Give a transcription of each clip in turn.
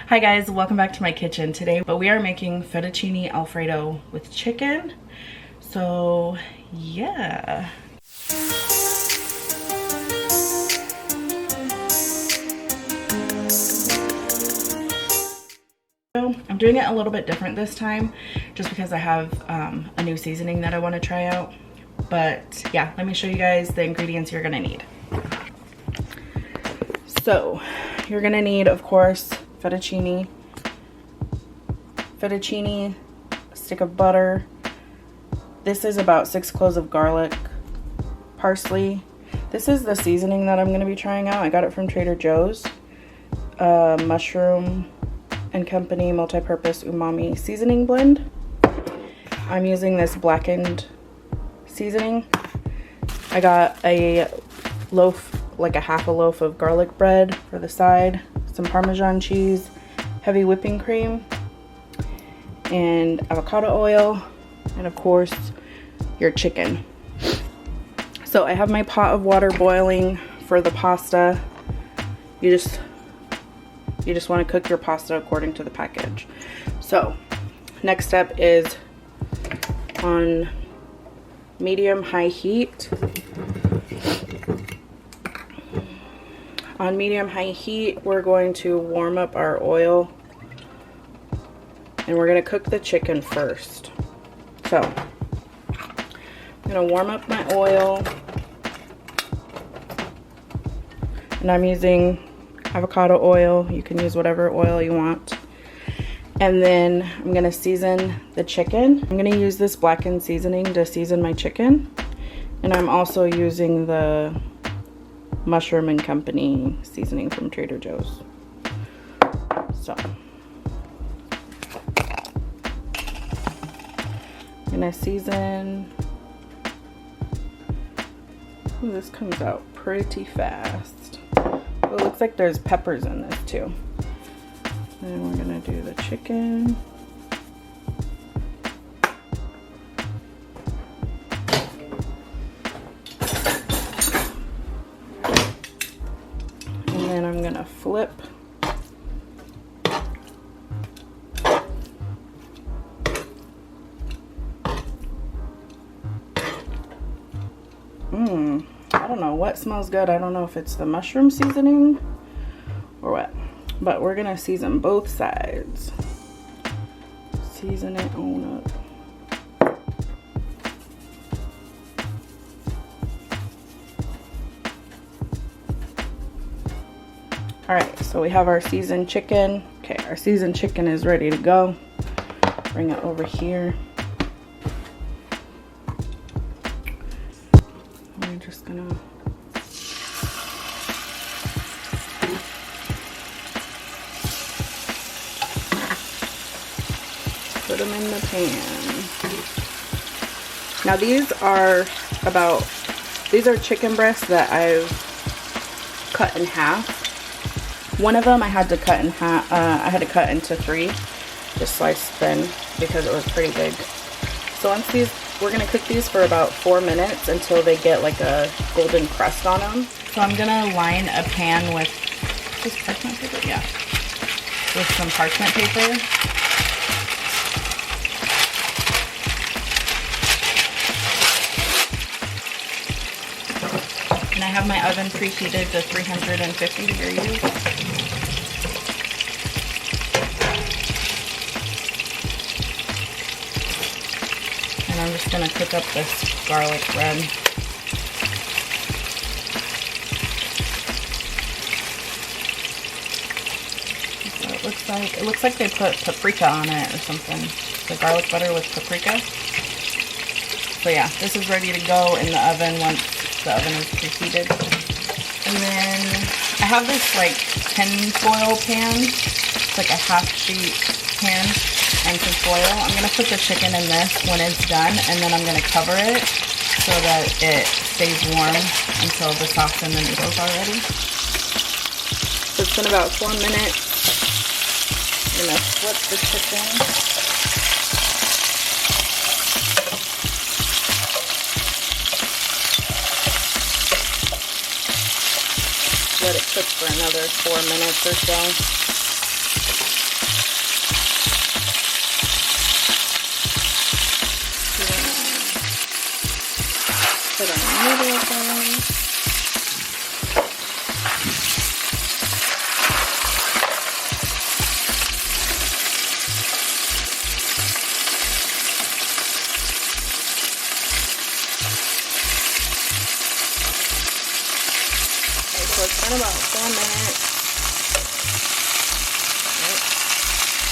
Hi guys, welcome back to my kitchen today, but we are making fettuccine Alfredo with chicken. So yeah. I'm doing it a little bit different this time just because I have a new seasoning that I want to try out. But yeah, let me show you guys the ingredients you're gonna need. So you're gonna need, of course, fettuccine, a stick of butter. This is about 6 cloves of garlic, parsley. This is the seasoning that I'm gonna be trying out. I got it from Trader Joe's. Mushroom and Company multi-purpose umami seasoning blend. I'm using this Blackened Seasoning. I got a loaf, like a half a loaf of garlic bread for the side, some Parmesan cheese, heavy whipping cream, and avocado oil, and of course your chicken. So I have my pot of water boiling for the pasta. You just want to cook your pasta according to the package. So next step is on medium-high heat. On medium-high heat, we're going to warm up our oil, and we're going to cook the chicken first. So I'm going to warm up my oil, and I'm using avocado oil. You can use whatever oil you want. And then I'm going to season the chicken. I'm going to use this Blackened Seasoning to season my chicken, and I'm also using the Mushroom and Company seasoning from Trader Joe's. So I'm gonna season. Ooh, this comes out pretty fast. Oh, it looks like there's peppers in this too. And we're gonna do the chicken. And then I'm gonna flip. I don't know what smells good. I don't know if it's the mushroom seasoning or what, but we're gonna season both sides. Season it on up. All right, so we have our seasoned chicken. Okay, our seasoned chicken is ready to go. Bring it over here. I'm just gonna put them in the pan. Now these are chicken breasts that I've cut in half. One of them I had to cut in half. I had to cut into 3, just sliced thin because it was pretty big. So once we're gonna cook these for about 4 minutes until they get like a golden crust on them. So I'm gonna line a pan with just parchment paper, yeah, with some parchment paper. And I have my oven preheated to 350 degrees. And I'm just gonna cook up this garlic bread. So it looks like they put paprika on it or something. The garlic butter with paprika. So yeah, this is ready to go in the oven once the oven is preheated. And then I have this like tin foil pan. It's like a half sheet pan and some foil. I'm gonna put the chicken in this when it's done, and then I'm gonna cover it so that it stays warm until the sauce and the noodles are ready. So it's been about 4 minutes. I'm gonna flip the chicken. Let it cook for another 4 minutes or so. more minutes. Right.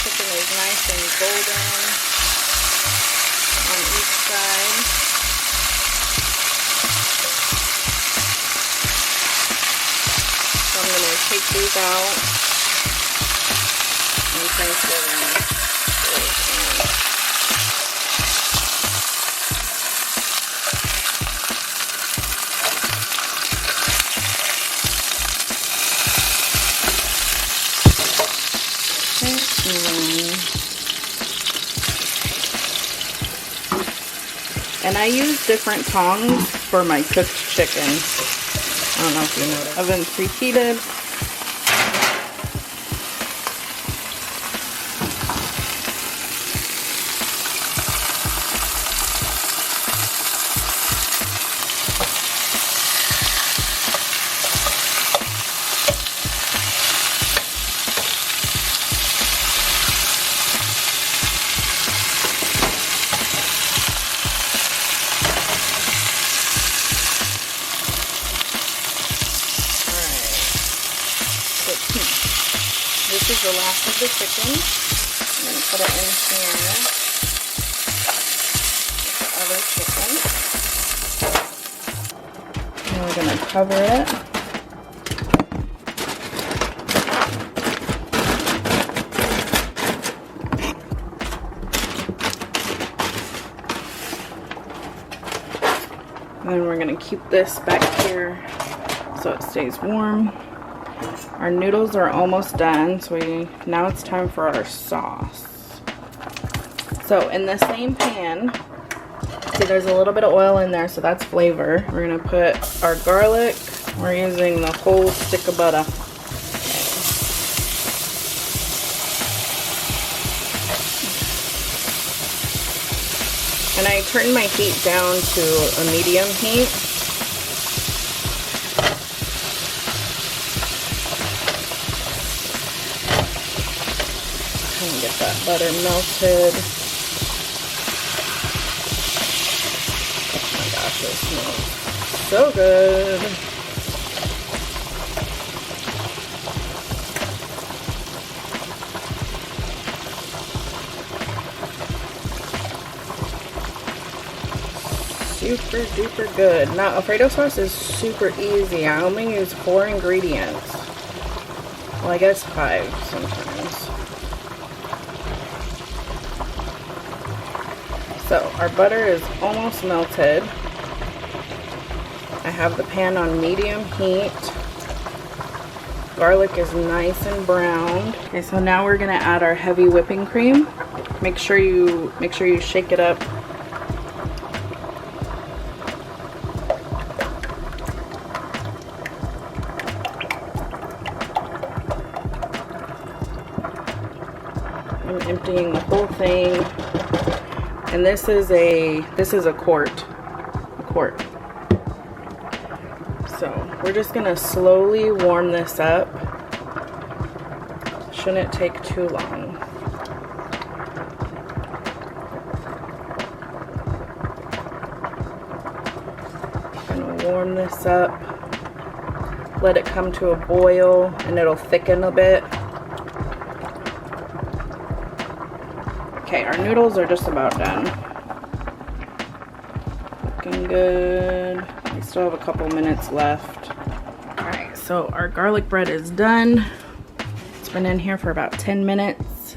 Chicken is nice and golden on each side. So I'm going to take these out and place it in. And I use different tongs for my cooked chicken. I don't know if you noticed. Oven's preheated. This is the last of the chicken. I'm going to put it in here with the other chicken. And we're going to cover it. And then we're going to keep this back here so it stays warm. Our noodles are almost done, so now it's time for our sauce. So in the same pan, see there's a little bit of oil in there, so that's flavor. We're gonna put our garlic. We're using the whole stick of butter. And I turned my heat down to a medium heat. Get that butter melted. Oh my gosh, it smells so good. Super duper good. Now Alfredo sauce is super easy. I only use 4 ingredients. Well, I guess 5 sometimes. So our butter is almost melted. I have the pan on medium heat. Garlic is nice and browned. Okay, so now we're gonna add our heavy whipping cream. Make sure you shake it up. I'm emptying the whole thing. And this is a quart. So we're just gonna slowly warm this up. Shouldn't take too long. Gonna warm this up. Let it come to a boil and it'll thicken a bit. Okay, our noodles are just about done. Looking good. We still have a couple minutes left. Alright, so our garlic bread is done. It's been in here for about 10 minutes.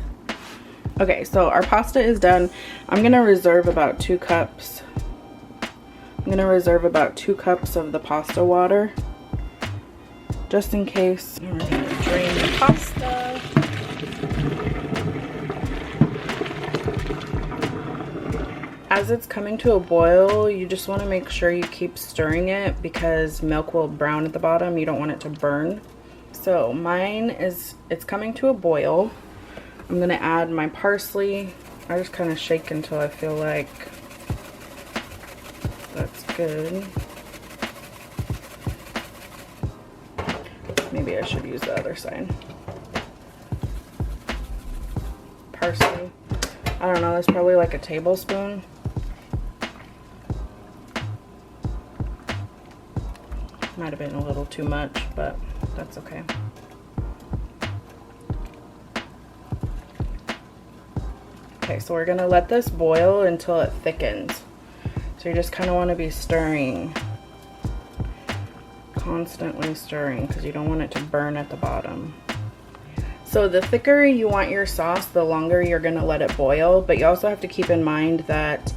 Okay, so our pasta is done. I'm gonna reserve about 2 cups. I'm gonna reserve about 2 cups of the pasta water, just in case. We're gonna drain the pasta. As it's coming to a boil, you just want to make sure you keep stirring it because milk will brown at the bottom. You don't want it to burn. So mine is, it's coming to a boil. I'm going to add my parsley. I just kind of shake until I feel like that's good. Maybe I should use the other side. Parsley. I don't know, that's probably like a tablespoon. Might have been a little too much, but that's okay. Okay, so we're gonna let this boil until it thickens. So you just kind of want to be stirring, constantly stirring, because you don't want it to burn at the bottom. So the thicker you want your sauce, the longer you're gonna let it boil, but you also have to keep in mind that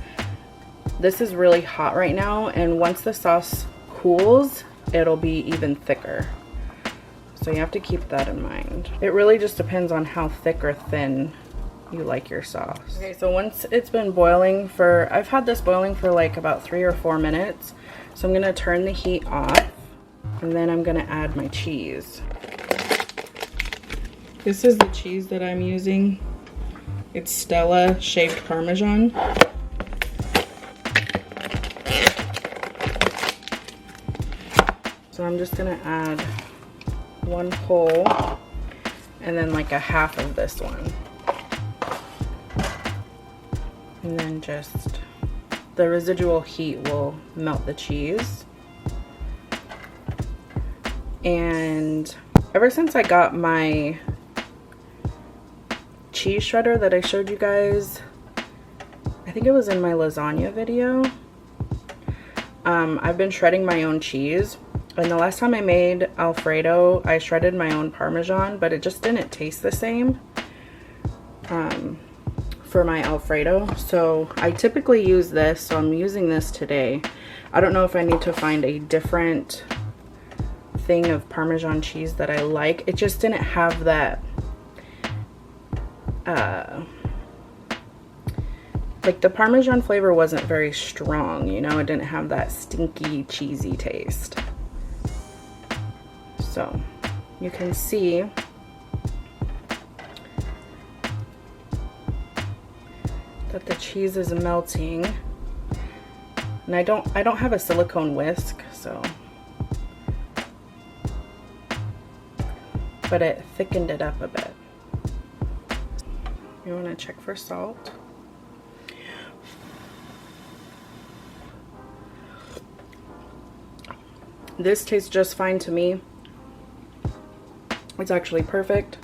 this is really hot right now, and once the sauce cools, it'll be even thicker. So you have to keep that in mind. It really just depends on how thick or thin you like your sauce. Okay, so once it's been boiling for, I've had this boiling for like about 3 or 4 minutes. So I'm gonna turn the heat off, and then I'm gonna add my cheese. This is the cheese that I'm using. It's Stella shaved Parmesan. So I'm just gonna add 1 whole and then like a half of this one. And then just the residual heat will melt the cheese. And ever since I got my cheese shredder that I showed you guys, I think it was in my lasagna video, I've been shredding my own cheese. And the last time I made Alfredo, I shredded my own Parmesan, but it just didn't taste the same for my Alfredo. So I typically use this, so I'm using this today. I don't know if I need to find a different thing of Parmesan cheese that I like. It just didn't have that like the Parmesan flavor wasn't very strong, you know, it didn't have that stinky cheesy taste. So you can see that the cheese is melting, and I don't have a silicone whisk, so, but it thickened it up a bit. You want to check for salt. This tastes just fine to me. It's actually perfect,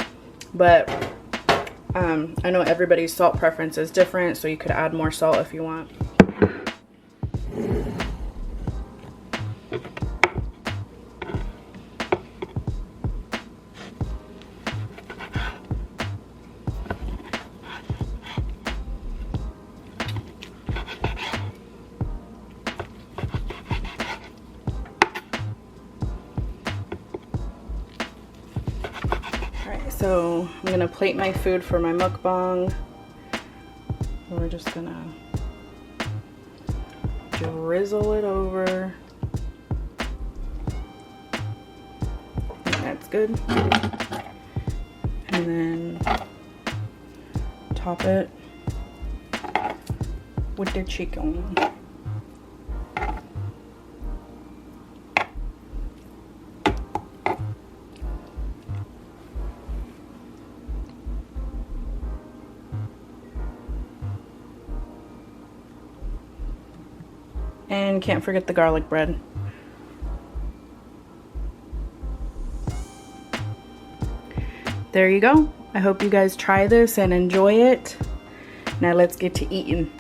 but I know everybody's salt preference is different, so you could add more salt if you want. So I'm gonna plate my food for my mukbang. We're just gonna drizzle it over. That's good. And then top it with the chicken. And can't forget the garlic bread. There you go. I hope you guys try this and enjoy it. Now let's get to eating.